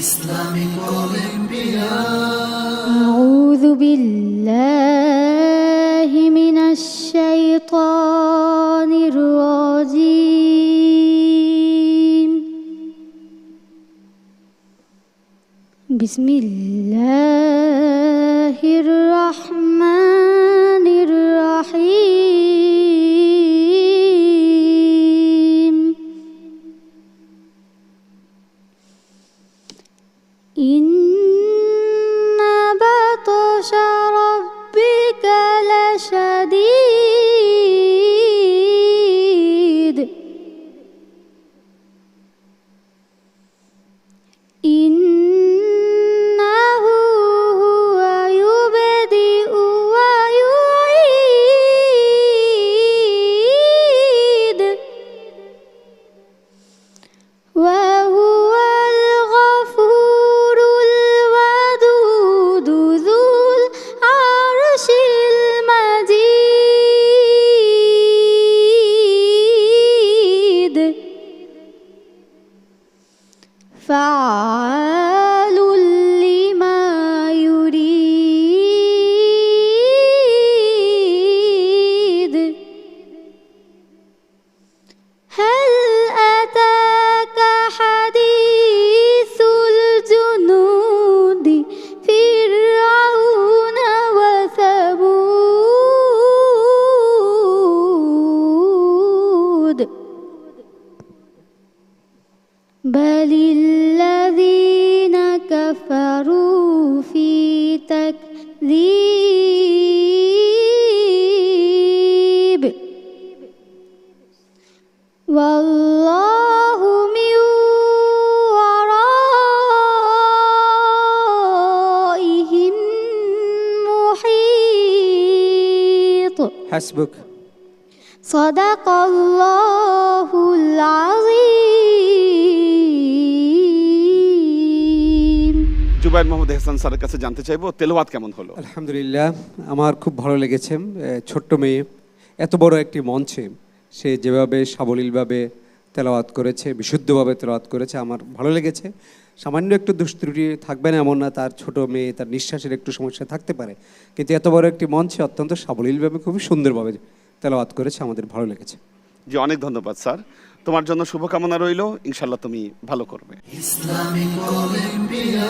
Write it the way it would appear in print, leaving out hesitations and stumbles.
Islamic Olympia. أعوذ بالله من الشيطان الرجيم. بسم الله الرحمن الرحيم. إن بطش ربك لشديد إنه هو يبدئ ويعيد وهو الغفور الودود ذو العرش المجيد فعال لما يريد. هل أتاك حديث الجنود فرعون وثمود بل الذين كفروا في تكذيب والله من ورائهم محيط. حسبك. صدق الله العظيم. জুবায়ের মোহাম্মদ এহসান স্যারের কাছে জানতে চাইবো তেলাওয়াত কেমন হলো? আলহামদুলিল্লাহ, আমার খুব ভালো লেগেছে। ছোট্ট মেয়ে এত বড় একটি মঞ্চে সে যেভাবে সাবলীলভাবে তেলাওয়াত করেছে, বিশুদ্ধভাবে তেলাওয়াত করেছে, আমার ভালো লেগেছে। সামান্য একটু দুষ্ত্রুটি থাকবে না এমন না, তার ছোট মেয়ে, তার নিঃশ্বাসের একটু সমস্যা থাকতে পারে, কিন্তু এত বড় একটি মঞ্চে অত্যন্ত সাবলীলভাবে খুবই সুন্দরভাবে তেলাওয়াত করেছে, আমাদের ভালো লেগেছে। জি, অনেক ধন্যবাদ স্যার। তোমার জন্য শুভকামনা রইল, ইনশাল্লাহ তুমি ভালো করবে। Islamic Olympia.